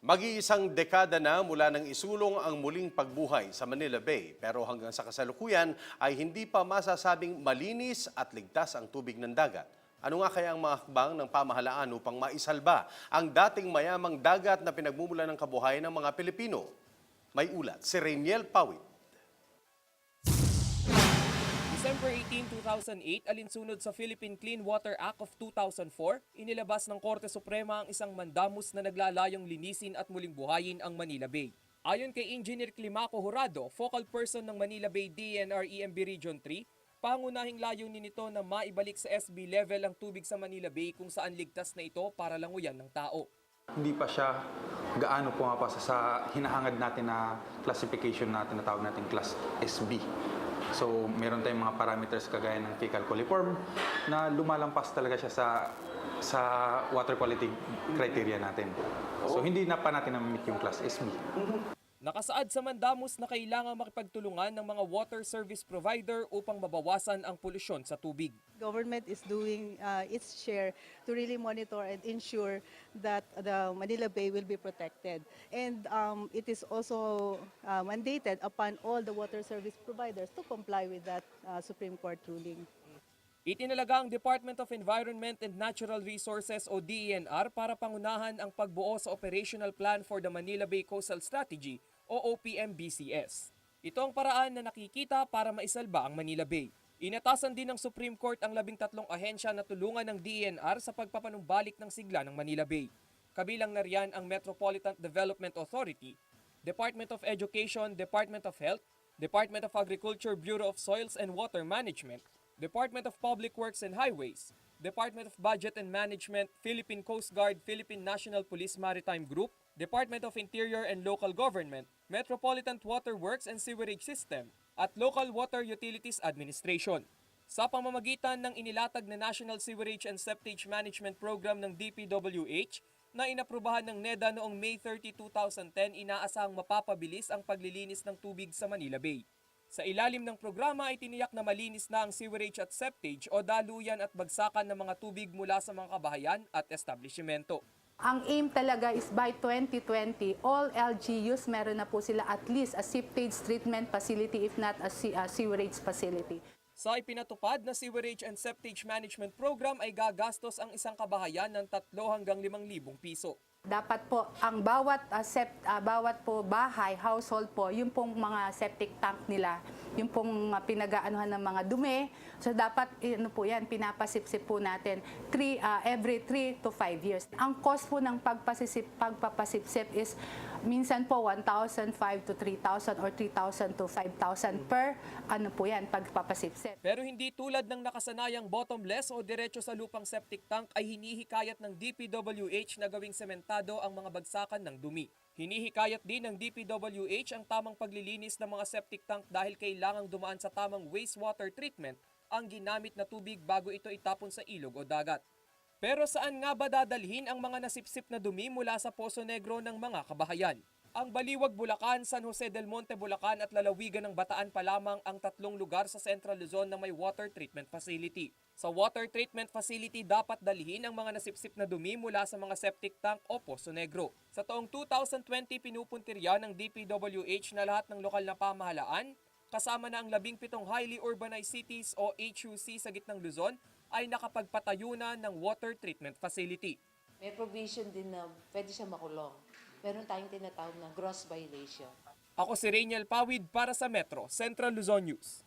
Mag-iisang dekada na mula nang isulong ang muling pagbuhay sa Manila Bay, pero hanggang sa kasalukuyan ay hindi pa masasabing malinis at ligtas ang tubig ng dagat. Ano nga kaya ang mga hakbang ng pamahalaan upang maisalba ang dating mayamang dagat na pinagmumulan ng kabuhayan ng mga Pilipino? May ulat si Rainiel Pawit. December 18, 2008, alinsunod sa Philippine Clean Water Act of 2004, inilabas ng Korte Suprema ang isang mandamus na naglalayong linisin at muling buhayin ang Manila Bay. Ayon kay Engineer Climaco Jurado, focal person ng Manila Bay DNR EMB Region 3, pangunahing layunin nito na maibalik sa SB level ang tubig sa Manila Bay kung saan ligtas na ito para languyan ng tao. Hindi pa siya gaano pumapasa sa hinahangad natin na classification na tinatawag natin class SB. So, meron tayong mga parameters kagaya ng fecal coliform na lumalampas talaga siya sa water quality criteria natin. So, hindi na pa natin na-meet yung class SB. Nakasaad sa mandamus na kailangang makipagtulungan ng mga water service provider upang mabawasan ang polusyon sa tubig. Government is doing its share to really monitor and ensure that the Manila Bay will be protected. And it is also mandated upon all the water service providers to comply with that Supreme Court ruling. Itinalaga ang Department of Environment and Natural Resources o DENR para pangunahan ang pagbuo sa Operational Plan for the Manila Bay Coastal Strategy o OPM-BCS. Ito ang paraan na nakikita para maisalba ang Manila Bay. Inatasan din ng Supreme Court ang 13 ahensya na tulungan ng DENR sa pagpapanumbalik ng sigla ng Manila Bay. Kabilang na riyan ang Metropolitan Development Authority, Department of Education, Department of Health, Department of Agriculture, Bureau of Soils and Water Management, Department of Public Works and Highways, Department of Budget and Management, Philippine Coast Guard, Philippine National Police Maritime Group, Department of Interior and Local Government, Metropolitan Water Works and Sewerage System, at Local Water Utilities Administration. Sa pamamagitan ng inilatag na National Sewerage and Septage Management Program ng DPWH na inaprubahan ng NEDA noong May 30, 2010, inaasahang mapapabilis ang paglilinis ng tubig sa Manila Bay. Sa ilalim ng programa ay tiniyak na malinis na ang sewerage at septage o daluyan at bagsakan ng mga tubig mula sa mga kabahayan at establishmento. Ang aim talaga is by 2020, all LGUs meron na po sila at least a septage treatment facility if not a sewerage facility. Sa ipinatupad na Sewerage and Septage Management Program ay gagastos ang isang kabahayan ng 3 hanggang 5,000 piso. Dapat po ang bawat po bahay, household po, yung pong mga septic tank nila, yung pong pinag-aanuhan ng mga dumi. So dapat pinapasipsip po natin every 3 to 5 years. Ang cost po ng pagpapasipsip is minsan po 1,500 to 3,000 or 3,000 to 5,000 per pagpapasipsip. Pero hindi tulad ng nakasanayang bottomless o diretso sa lupang septic tank ay hinihikayat ng DPWH na gawing sementado ang mga bagsakan ng dumi. Hinihikayat din ng DPWH ang tamang paglilinis ng mga septic tank dahil kailangang dumaan sa tamang wastewater treatment ang ginamit na tubig bago ito itapon sa ilog o dagat. Pero saan nga ba dadalhin ang mga nasipsip na dumi mula sa Poso Negro ng mga kabahayan? Ang Baliwag, Bulacan, San Jose del Monte, Bulacan at Lalawigan ng Bataan pa lamang ang 3 lugar sa Central Luzon na may water treatment facility. Sa water treatment facility, dapat dalhin ang mga nasipsip na dumi mula sa mga septic tank o Poso Negro. Sa taong 2020, pinupuntirya ng DPWH na lahat ng lokal na pamahalaan, kasama na ang 17 highly urbanized cities o HUC sa gitnang Luzon, ay nakapagpatayo na ng water treatment facility. May provision din na pwede siya makulong. Meron tayong tinatawag na gross violation. Ako si Rainiel Pawid para sa Metro Central Luzon News.